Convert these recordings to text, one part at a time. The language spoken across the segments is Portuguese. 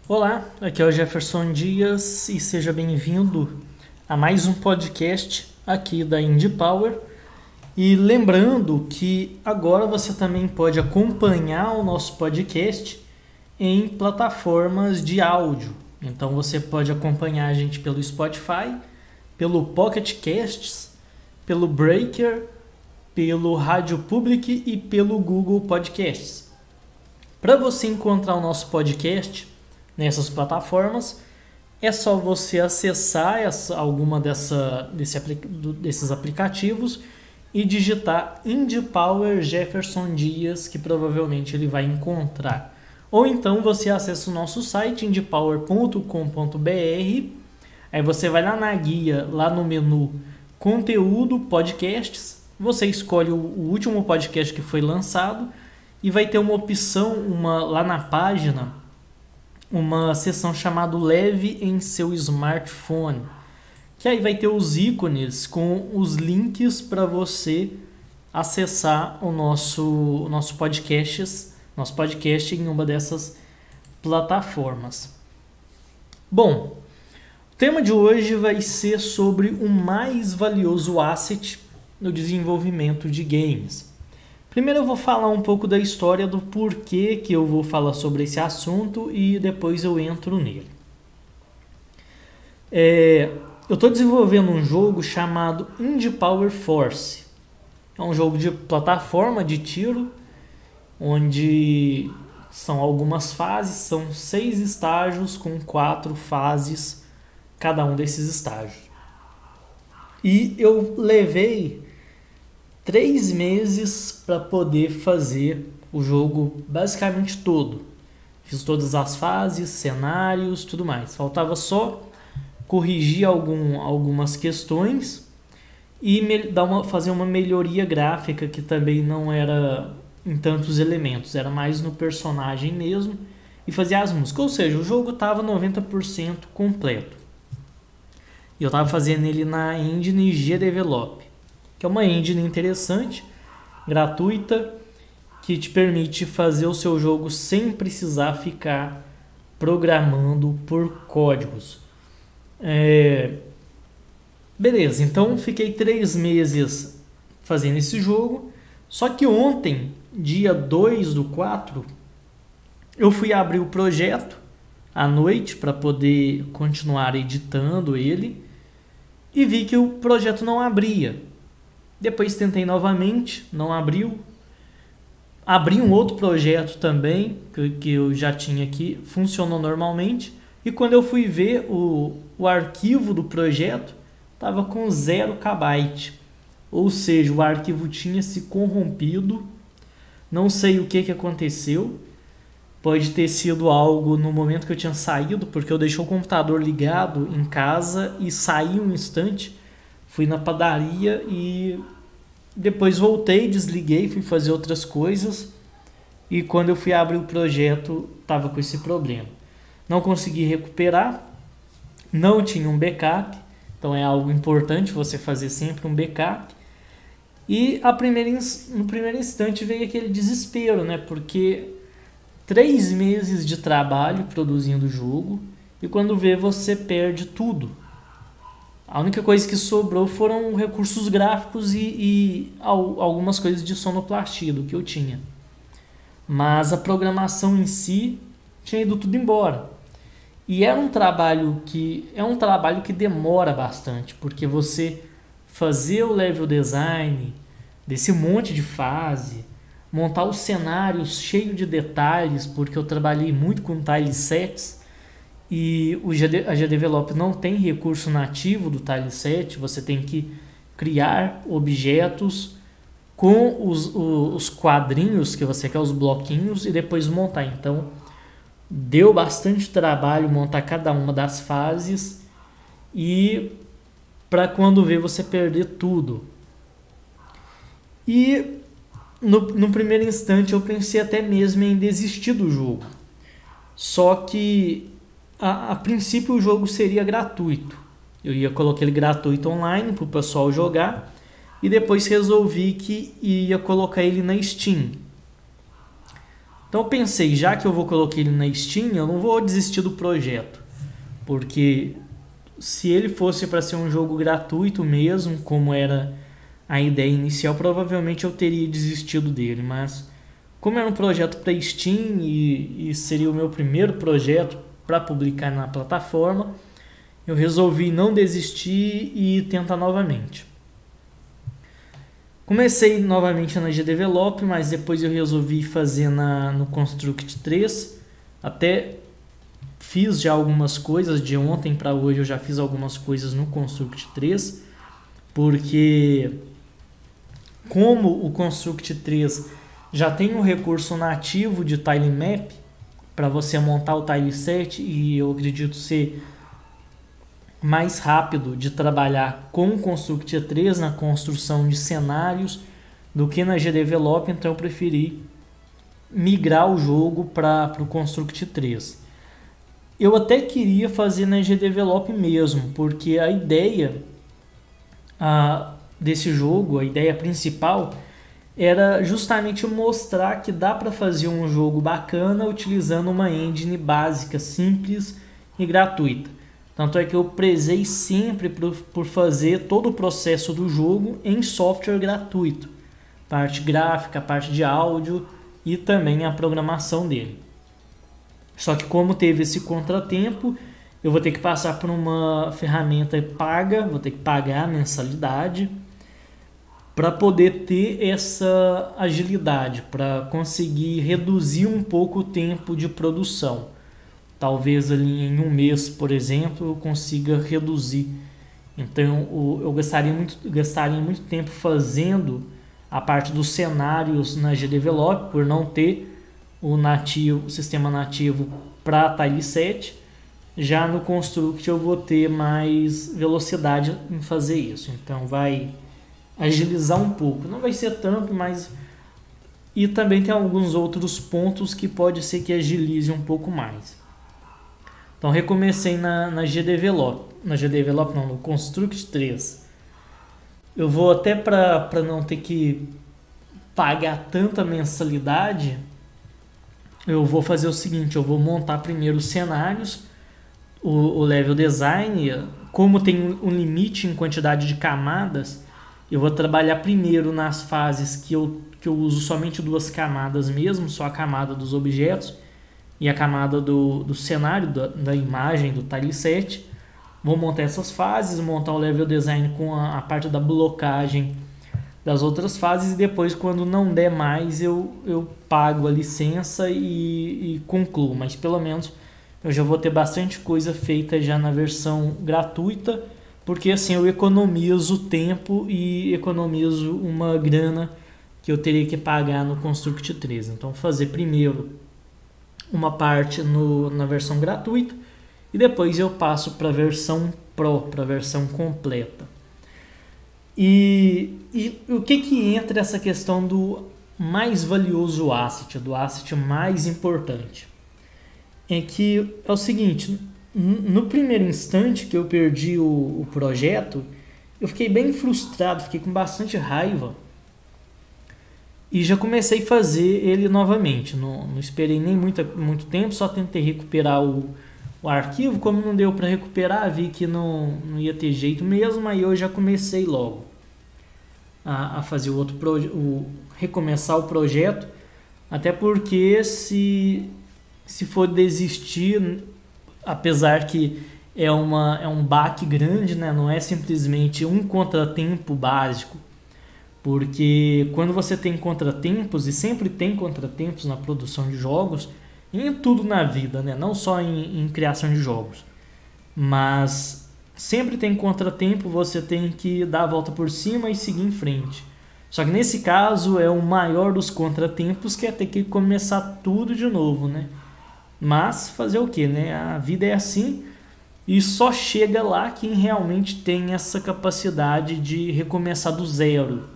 Olá, aqui é o Jefferson Dias e seja bem-vindo a mais um podcast aqui da Indie Power. E lembrando que agora você também pode acompanhar o nosso podcast em plataformas de áudio. Então você pode acompanhar a gente pelo Spotify, pelo Pocket Casts, pelo Breaker, pelo Rádio Public e pelo Google Podcasts. Para você encontrar o nosso podcast nessas plataformas, é só você acessar alguma desses aplicativos e digitar Indie Power Jefferson Dias, que provavelmente ele vai encontrar. Ou então você acessa o nosso site indiepower.com.br, aí você vai lá na guia, lá no menu Conteúdo, Podcasts, você escolhe o último podcast que foi lançado e vai ter uma opção lá na página, uma seção chamada Leve em seu smartphone, que aí vai ter os ícones com os links para você acessar o nosso podcast em uma dessas plataformas. Bom, o tema de hoje vai ser sobre o mais valioso asset no desenvolvimento de games. Primeiro eu vou falar um pouco da história do porquê que eu vou falar sobre esse assunto e depois eu entro nele. Eu estou desenvolvendo um jogo chamado Indie Power Force. É um jogo de plataforma de tiro, onde são algumas fases, são 6 estágios com 4 fases cada um desses estágios. E eu levei 3 meses para poder fazer o jogo basicamente todo. Fiz todas as fases, cenários, tudo mais. Faltava só corrigir algumas questões e fazer uma melhoria gráfica que também não era em tantos elementos, era mais no personagem mesmo, e fazer as músicas. Ou seja, o jogo estava 90% completo. E eu estava fazendo ele na engine GDevelop, que é uma engine interessante, gratuita, que te permite fazer o seu jogo sem precisar ficar programando por códigos. Beleza, então fiquei 3 meses fazendo esse jogo, só que ontem, dia 2/4, eu fui abrir o projeto à noite para poder continuar editando ele e vi que o projeto não abria. Depois tentei novamente, não abriu. Abri um outro projeto também, que eu já tinha aqui, funcionou normalmente. E quando eu fui ver o arquivo do projeto, estava com 0 KB. Ou seja, o arquivo tinha se corrompido. Não sei o que aconteceu. Pode ter sido algo no momento que eu tinha saído, porque eu deixei o computador ligado em casa e saí um instante. Fui na padaria e depois voltei, desliguei, fui fazer outras coisas. E quando eu fui abrir o projeto, estava com esse problema. Não consegui recuperar, não tinha um backup. Então é algo importante você fazer sempre um backup. E no primeiro instante veio aquele desespero, né? Porque 3 meses de trabalho produzindo o jogo e quando vê você perde tudo. A única coisa que sobrou foram recursos gráficos e algumas coisas de sonoplastia do que eu tinha. Mas a programação em si tinha ido tudo embora. E era um trabalho que demora bastante, porque você fazer o level design desse monte de fase, montar os cenários cheio de detalhes, porque eu trabalhei muito com tilesets e a GDevelop não tem recurso nativo do tileset, você tem que criar objetos com os quadrinhos que você quer, os bloquinhos, e depois montar. Então deu bastante trabalho montar cada uma das fases e para quando vê você perder tudo. E no primeiro instante eu pensei até mesmo em desistir do jogo. Só que a princípio o jogo seria gratuito. Eu ia colocar ele gratuito online para o pessoal jogar e depois resolvi que ia colocar ele na Steam. Então eu pensei, já que eu vou colocar ele na Steam, eu não vou desistir do projeto, porque se ele fosse para ser um jogo gratuito mesmo, como era a ideia inicial, provavelmente eu teria desistido dele, mas como era um projeto para Steam e seria o meu primeiro projeto para publicar na plataforma, eu resolvi não desistir e tentar novamente. Comecei novamente na GDevelop, mas depois eu resolvi fazer no Construct 3. Até fiz já algumas coisas, de ontem para hoje eu já fiz algumas coisas no Construct 3, porque como o Construct 3 já tem um recurso nativo de tilemap para você montar o tileset, e eu acredito ser mais rápido de trabalhar com o Construct 3 na construção de cenários do que na GDevelop, então eu preferi migrar o jogo para o Construct 3. Eu até queria fazer na GDevelop mesmo, porque a ideia desse jogo, a ideia principal, era justamente mostrar que dá para fazer um jogo bacana utilizando uma engine básica, simples e gratuita. Tanto é que eu prezei sempre por fazer todo o processo do jogo em software gratuito. Parte gráfica, parte de áudio e também a programação dele. Só que como teve esse contratempo, eu vou ter que passar por uma ferramenta paga, vou ter que pagar a mensalidade para poder ter essa agilidade, para conseguir reduzir um pouco o tempo de produção. Talvez ali em um mês, por exemplo, eu consiga reduzir. Então eu gastaria muito tempo fazendo a parte dos cenários na GDevelop, por não ter o sistema nativo para tileset. Já no Construct eu vou ter mais velocidade em fazer isso. Então vai agilizar um pouco. Não vai ser tanto, mas... E também tem alguns outros pontos que pode ser que agilize um pouco mais. Então recomecei na GDevelop. Na GDevelop não, no Construct 3. Eu vou até para não ter que pagar tanta mensalidade, eu vou fazer o seguinte, eu vou montar primeiro os cenários, o level design, como tem um limite em quantidade de camadas, eu vou trabalhar primeiro nas fases que eu uso somente 2 camadas mesmo, só a camada dos objetos e a camada do cenário, da imagem, do tileset. Vou montar essas fases, montar o level design com a parte da blocagem das outras fases, e depois, quando não der mais, eu pago a licença e concluo. Mas pelo menos eu já vou ter bastante coisa feita já na versão gratuita, porque assim eu economizo tempo e economizo uma grana que eu teria que pagar no Construct 3. Então fazer primeiro uma parte na versão gratuita e depois eu passo para a versão Pro, para a versão completa. E o que entra essa questão do mais valioso asset, do asset mais importante? É que é o seguinte, no primeiro instante que eu perdi o projeto, eu fiquei bem frustrado, fiquei com bastante raiva e já comecei a fazer ele novamente. Não esperei nem muito tempo, só tentei recuperar o arquivo. Como não deu para recuperar, vi que não ia ter jeito mesmo, aí eu já comecei logo a fazer recomeçar o projeto, até porque se for desistir, apesar que é um baque grande, né? Não é simplesmente um contratempo básico, porque quando você tem contratempos, e sempre tem contratempos na produção de jogos, em tudo na vida, né? Não só em criação de jogos, mas sempre tem contratempo, você tem que dar a volta por cima e seguir em frente. Só que nesse caso é o maior dos contratempos, que é ter que começar tudo de novo, né? Mas fazer o que, né? A vida é assim, e só chega lá quem realmente tem essa capacidade de recomeçar do zero,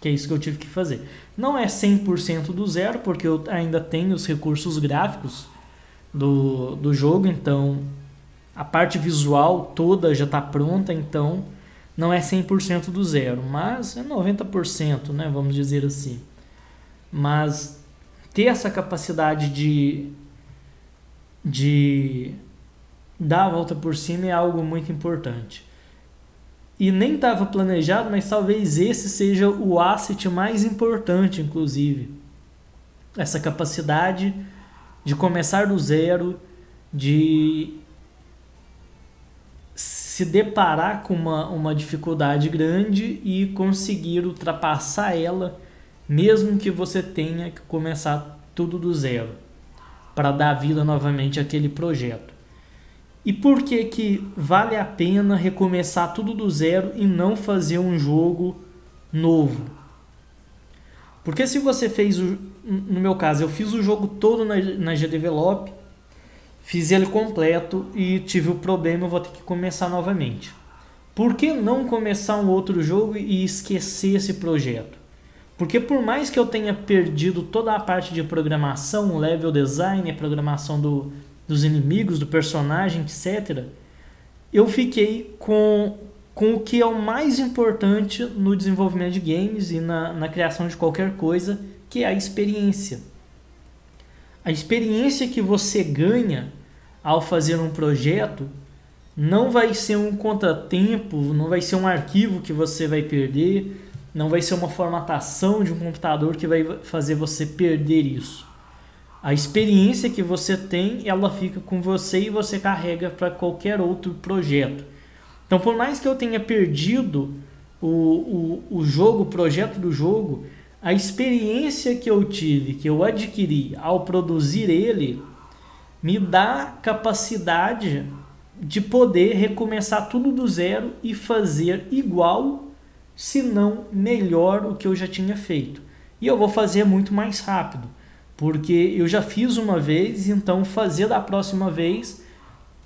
que é isso que eu tive que fazer. Não é 100% do zero, porque eu ainda tenho os recursos gráficos do jogo, então a parte visual toda já está pronta, então não é 100% do zero, mas é 90%, né? Vamos dizer assim. Mas ter essa capacidade de dar a volta por cima é algo muito importante. E nem estava planejado, mas talvez esse seja o asset mais importante, inclusive. Essa capacidade de começar do zero, de se deparar com uma dificuldade grande e conseguir ultrapassar ela, mesmo que você tenha que começar tudo do zero, para dar vida novamente àquele projeto. E por que vale a pena recomeçar tudo do zero e não fazer um jogo novo? Porque se você fez, no meu caso, eu fiz o jogo todo na GDevelop, fiz ele completo e tive o problema, eu vou ter que começar novamente. Por que não começar um outro jogo e esquecer esse projeto? Porque por mais que eu tenha perdido toda a parte de programação, o level design, a programação dos inimigos, do personagem, etc., eu fiquei com o que é o mais importante no desenvolvimento de games e na criação de qualquer coisa, que é a experiência. A experiência que você ganha ao fazer um projeto não vai ser um contratempo, não vai ser um arquivo que você vai perder, não vai ser uma formatação de um computador que vai fazer você perder isso. A experiência que você tem, ela fica com você e você carrega para qualquer outro projeto. Então, por mais que eu tenha perdido o jogo, o projeto do jogo, a experiência que eu tive, que eu adquiri ao produzir ele, me dá capacidade de poder recomeçar tudo do zero e fazer igual, se não melhor, o que eu já tinha feito. E eu vou fazer muito mais rápido, porque eu já fiz uma vez, então fazer da próxima vez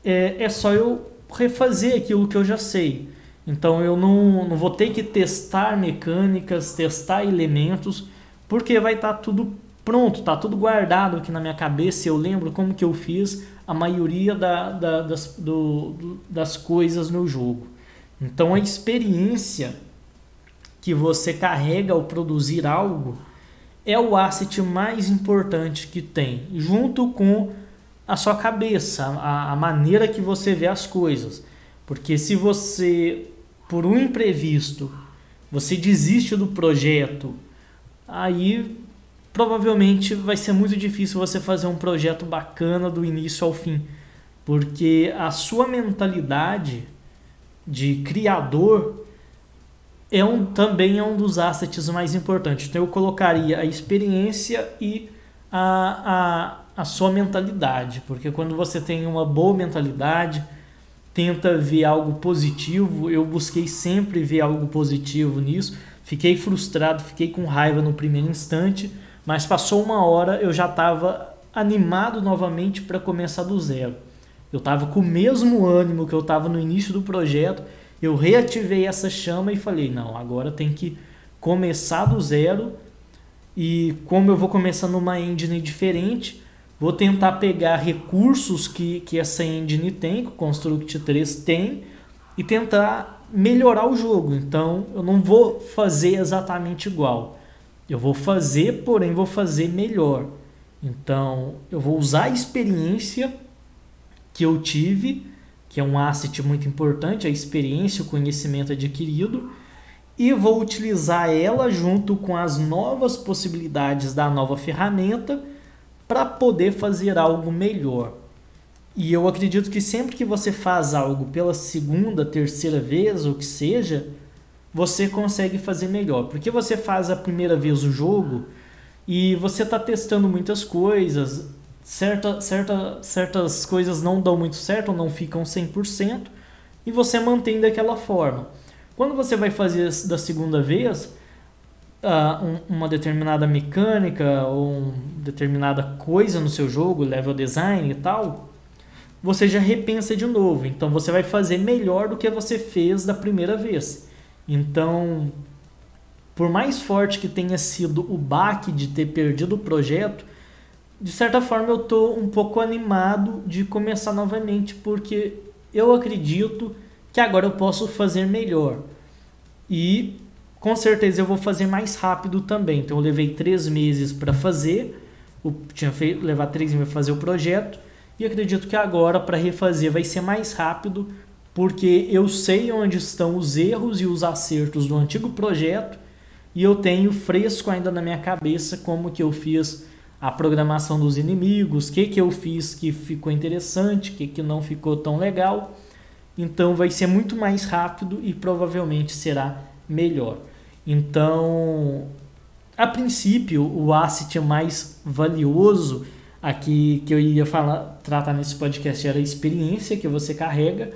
é só eu refazer aquilo que eu já sei. Então eu não vou ter que testar mecânicas, testar elementos, porque vai estar tudo pronto, está tudo guardado aqui na minha cabeça. Eu lembro como que eu fiz a maioria das coisas no jogo. Então a experiência que você carrega ao produzir algo é o asset mais importante que tem, junto com a sua cabeça, a maneira que você vê as coisas. Porque se você, por um imprevisto, você desiste do projeto, aí provavelmente vai ser muito difícil você fazer um projeto bacana do início ao fim. Porque a sua mentalidade de criador também é um dos assets mais importantes. Então eu colocaria a experiência e a sua mentalidade, porque quando você tem uma boa mentalidade, tenta ver algo positivo. Eu busquei sempre ver algo positivo nisso. Fiquei frustrado, fiquei com raiva no primeiro instante, mas passou uma hora, eu já estava animado novamente para começar do zero. Eu estava com o mesmo ânimo que eu estava no início do projeto. Eu reativei essa chama e falei, não, agora tem que começar do zero. E como eu vou começar numa engine diferente, vou tentar pegar recursos que essa engine tem, que o Construct 3 tem, e tentar melhorar o jogo. Então eu não vou fazer exatamente igual. Eu vou fazer, porém vou fazer melhor. Então eu vou usar a experiência que eu tive, que é um asset muito importante, a experiência, o conhecimento adquirido, e vou utilizar ela junto com as novas possibilidades da nova ferramenta para poder fazer algo melhor. E eu acredito que sempre que você faz algo pela segunda, terceira vez, ou que seja, você consegue fazer melhor. Porque você faz a primeira vez o jogo e você está testando muitas coisas, certas coisas não dão muito certo ou não ficam 100%, e você mantém daquela forma. Quando você vai fazer da segunda vez, uma determinada mecânica ou uma determinada coisa no seu jogo, level design e tal, você já repensa de novo. Então você vai fazer melhor do que você fez da primeira vez. Então, por mais forte que tenha sido o baque de ter perdido o projeto, de certa forma eu estou um pouco animado de começar novamente, porque eu acredito que agora eu posso fazer melhor. E com certeza eu vou fazer mais rápido também. Então eu levei 3 meses para fazer, levar 3 meses para fazer o projeto, e acredito que agora para refazer vai ser mais rápido, porque eu sei onde estão os erros e os acertos do antigo projeto, e eu tenho fresco ainda na minha cabeça como que eu fiz a programação dos inimigos, o que eu fiz que ficou interessante, o que não ficou tão legal. Então vai ser muito mais rápido e provavelmente será melhor. Então, a princípio, o asset mais valioso aqui que eu ia tratar nesse podcast era a experiência que você carrega,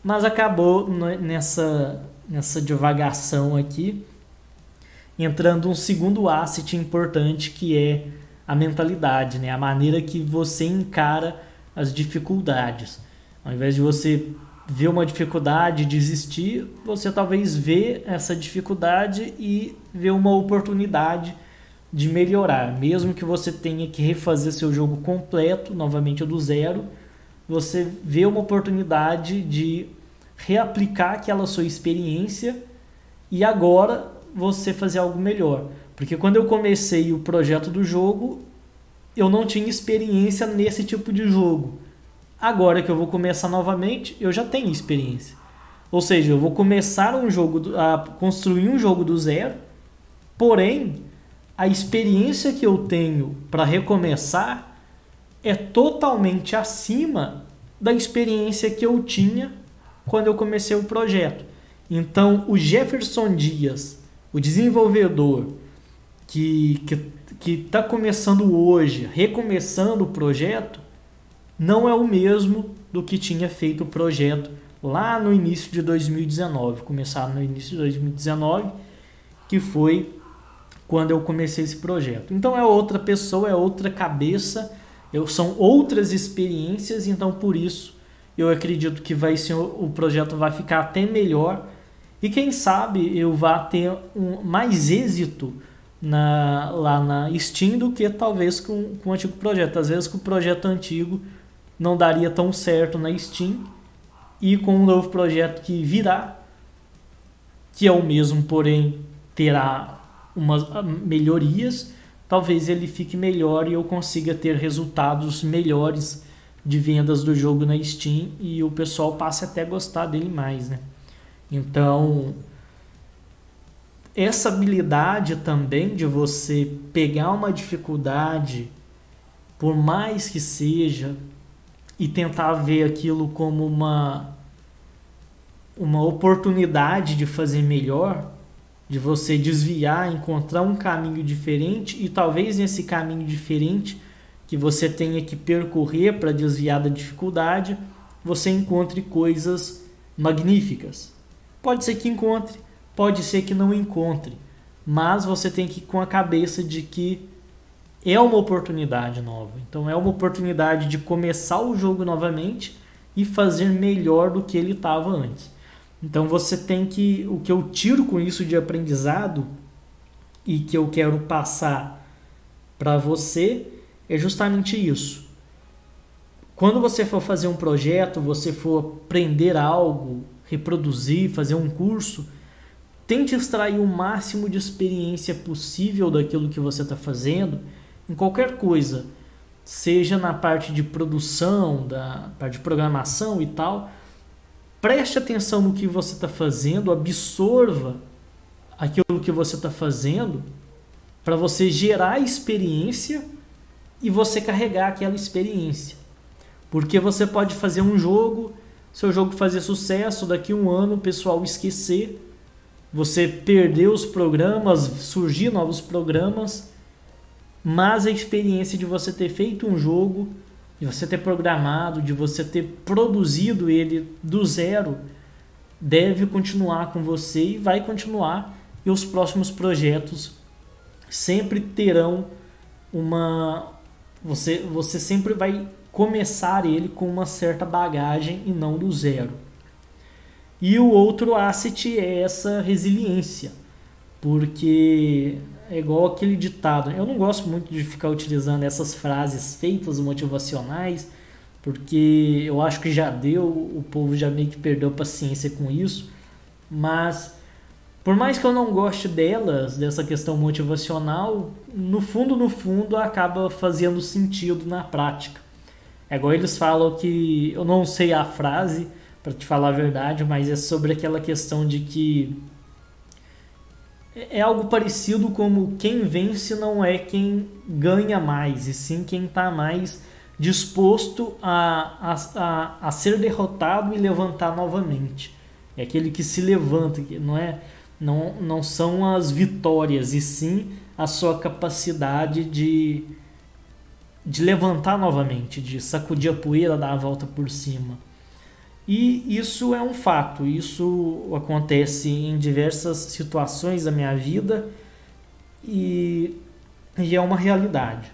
mas acabou nessa divagação aqui entrando um segundo asset importante, que é a mentalidade, né? A maneira que você encara as dificuldades. Ao invés de você ver uma dificuldade e desistir, você talvez vê essa dificuldade e vê uma oportunidade de melhorar. Mesmo que você tenha que refazer seu jogo completo, novamente do zero, você vê uma oportunidade de reaplicar aquela sua experiência e agora você fazer algo melhor. Porque quando eu comecei o projeto do jogo, eu não tinha experiência nesse tipo de jogo. Agora que eu vou começar novamente, eu já tenho experiência. Ou seja, eu vou começar a construir um jogo do zero, porém, a experiência que eu tenho para recomeçar é totalmente acima da experiência que eu tinha quando eu comecei o projeto. Então, o Jefferson Dias, o desenvolvedor que está começando hoje, recomeçando o projeto, não é o mesmo do que tinha feito o projeto lá no início de 2019. Começaram no início de 2019, que foi quando eu comecei esse projeto. Então é outra pessoa, é outra cabeça, são outras experiências, então por isso eu acredito que o projeto vai ficar até melhor e quem sabe eu vá ter mais êxito lá na Steam do que talvez com o antigo projeto. Às vezes com o projeto antigo não daria tão certo na Steam, e com um novo projeto que virá, que é o mesmo, porém terá umas melhorias, talvez ele fique melhor e eu consiga ter resultados melhores de vendas do jogo na Steam e o pessoal passe até a gostar dele mais, né? Então, essa habilidade também de você pegar uma dificuldade, por mais que seja, e tentar ver aquilo como uma oportunidade de fazer melhor, de você desviar, encontrar um caminho diferente, e talvez nesse caminho diferente que você tenha que percorrer para desviar da dificuldade, você encontre coisas magníficas. Pode ser que encontre, pode ser que não encontre, mas você tem que ir com a cabeça de que é uma oportunidade nova. Então é uma oportunidade de começar o jogo novamente e fazer melhor do que ele estava antes. Então você tem que... O que eu tiro com isso de aprendizado e que eu quero passar para você é justamente isso. Quando você for fazer um projeto, você for aprender algo, reproduzir, fazer um curso, tente extrair o máximo de experiência possível daquilo que você está fazendo em qualquer coisa, seja na parte de produção, da parte de programação e tal. Preste atenção no que você está fazendo, absorva aquilo que você está fazendo para você gerar experiência e você carregar aquela experiência. Porque você pode fazer um jogo, seu jogo fazer sucesso, daqui a um ano o pessoal esquecer, você perder os programas, surgir novos programas, mas a experiência de você ter feito um jogo, de você ter programado, de você ter produzido ele do zero, deve continuar com você e vai continuar, e os próximos projetos sempre terão você sempre vai começar ele com uma certa bagagem e não do zero. E o outro asset é essa resiliência, porque é igual aquele ditado. Eu não gosto muito de ficar utilizando essas frases feitas motivacionais, porque eu acho que já deu, o povo já meio que perdeu paciência com isso, mas Por mais que eu não goste delas, dessa questão motivacional, no fundo, acaba fazendo sentido na prática. É igual eles falam que, eu não sei a frase, para te falar a verdade, mas é sobre aquela questão de que é algo parecido como quem vence não é quem ganha mais, e sim quem está mais disposto a ser derrotado e levantar novamente. É aquele que se levanta, que não são as vitórias, e sim a sua capacidade de levantar novamente, de sacudir a poeira, dar a volta por cima. E isso é um fato, isso acontece em diversas situações da minha vida e é uma realidade.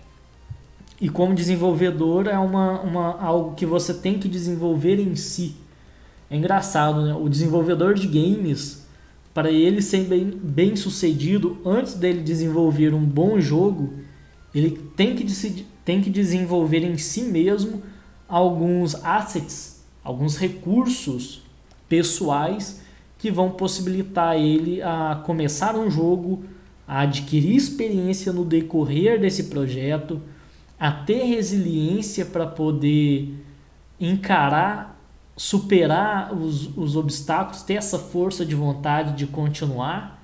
E como desenvolvedor é algo que você tem que desenvolver em si. É engraçado, né? O desenvolvedor de games, para ele ser bem sucedido, antes dele desenvolver um bom jogo, ele tem que desenvolver em si mesmo alguns assets, alguns recursos pessoais que vão possibilitar ele a começar um jogo, a adquirir experiência no decorrer desse projeto, a ter resiliência para poder encarar, superar os obstáculos, ter essa força de vontade de continuar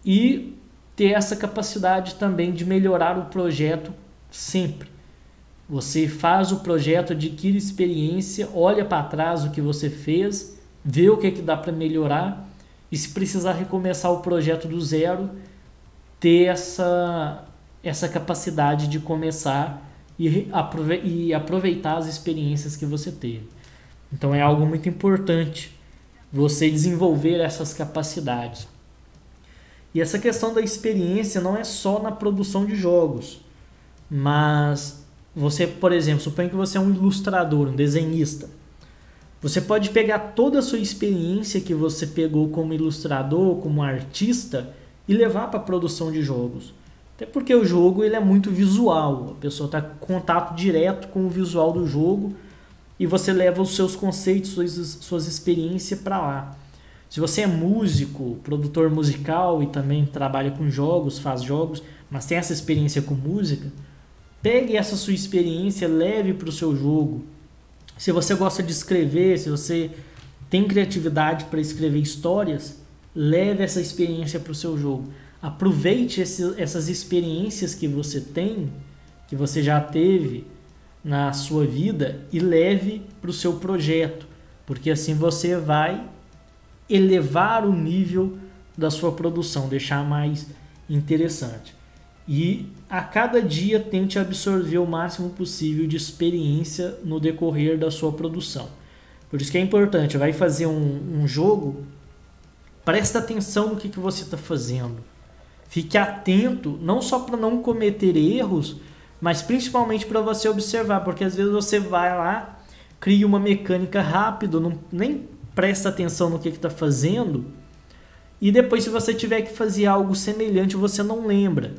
e ter essa capacidade também de melhorar o projeto sempre. Você faz o projeto, adquire experiência, olha para trás o que você fez, vê o que dá para melhorar e, se precisar recomeçar o projeto do zero, ter essa capacidade de começar e aproveitar as experiências que você teve. Então é algo muito importante você desenvolver essas capacidades. E essa questão da experiência não é só na produção de jogos, mas você, por exemplo, suponha que você é um ilustrador, um desenhista. Você pode pegar toda a sua experiência que você pegou como ilustrador, como artista, e levar para a produção de jogos. Até porque o jogo ele é muito visual, a pessoa está em contato direto com o visual do jogo e você leva os seus conceitos, suas experiências para lá. Se você é músico, produtor musical e também trabalha com jogos, faz jogos, mas tem essa experiência com música, pegue essa sua experiência, leve para o seu jogo. Se você gosta de escrever, se você tem criatividade para escrever histórias, leve essa experiência para o seu jogo. Aproveite essas experiências que você tem, que você já teve na sua vida, e leve para o seu projeto, porque assim você vai elevar o nível da sua produção, deixar mais interessante. E a cada dia tente absorver o máximo possível de experiência no decorrer da sua produção. Por isso que é importante, vai fazer um jogo, presta atenção no que você está fazendo. Fique atento, não só para não cometer erros, mas principalmente para você observar, porque às vezes você vai lá, cria uma mecânica rápido, nem presta atenção no que está fazendo, e depois, se você tiver que fazer algo semelhante, você não lembra,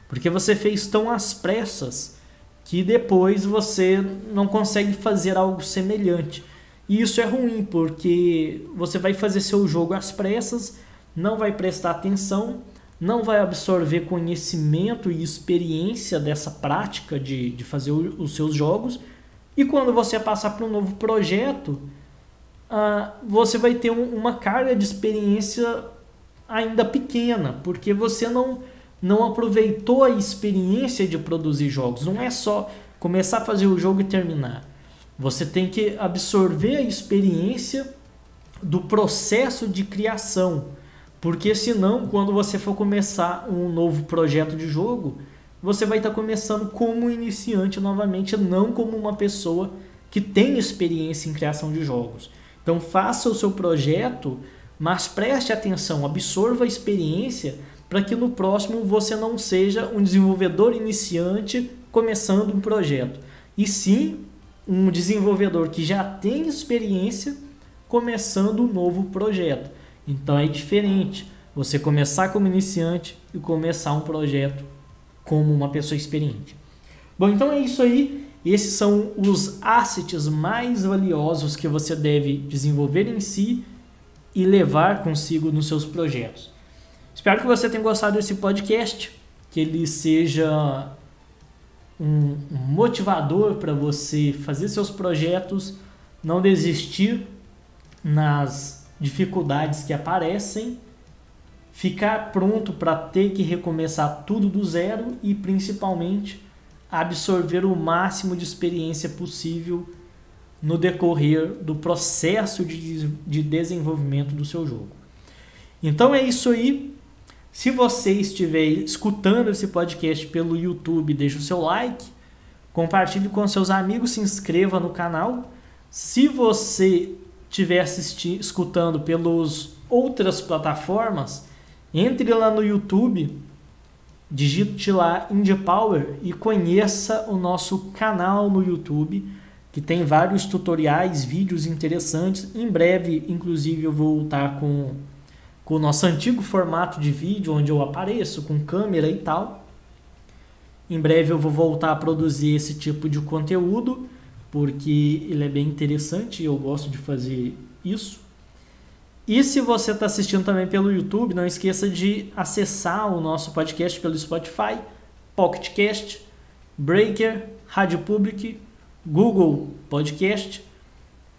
porque você fez tão às pressas que depois você não consegue fazer algo semelhante. E isso é ruim, porque você vai fazer seu jogo às pressas, não vai prestar atenção, não vai absorver conhecimento e experiência dessa prática de fazer os seus jogos, e quando você passar para um novo projeto, você vai ter uma carga de experiência ainda pequena, porque você não aproveitou a experiência de produzir jogos. Não é só começar a fazer o jogo e terminar. Você tem que absorver a experiência do processo de criação, porque senão, quando você for começar um novo projeto de jogo, você vai estar começando como iniciante novamente, não como uma pessoa que tem experiência em criação de jogos. Então faça o seu projeto, mas preste atenção, absorva a experiência para que no próximo você não seja um desenvolvedor iniciante começando um projeto, e sim um desenvolvedor que já tem experiência começando um novo projeto. Então é diferente você começar como iniciante e começar um projeto como uma pessoa experiente. Bom, então é isso aí. Esses são os assets mais valiosos que você deve desenvolver em si e levar consigo nos seus projetos. Espero que você tenha gostado desse podcast, que ele seja um motivador para você fazer seus projetos, não desistir nas dificuldades que aparecem, ficar pronto para ter que recomeçar tudo do zero e principalmente absorver o máximo de experiência possível no decorrer do processo de desenvolvimento do seu jogo. Então é isso aí. Se você estiver escutando esse podcast pelo YouTube, deixe o seu like, compartilhe com seus amigos, se inscreva no canal. Se você estiver escutando pelas outras plataformas, entre lá no YouTube, digite lá Indie Power e conheça o nosso canal no YouTube, que tem vários tutoriais, vídeos interessantes. Em breve, inclusive, eu vou voltar com o nosso antigo formato de vídeo, onde eu apareço com câmera e tal. Em breve eu vou voltar a produzir esse tipo de conteúdo, porque ele é bem interessante e eu gosto de fazer isso. E se você está assistindo também pelo YouTube, não esqueça de acessar o nosso podcast pelo Spotify, Pocket Cast, Breaker, Rádio Public, Google Podcast,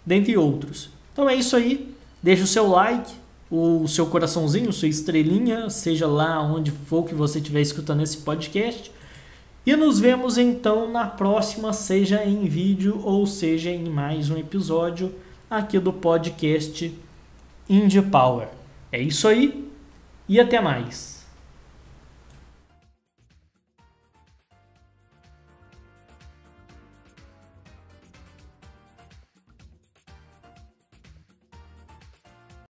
dentre outros. Então é isso aí. Deixe o seu like, o seu coraçãozinho, sua estrelinha, seja lá onde for que você estiver escutando esse podcast. E nos vemos então na próxima, seja em vídeo ou seja em mais um episódio aqui do podcast Indie Power. É isso aí e até mais.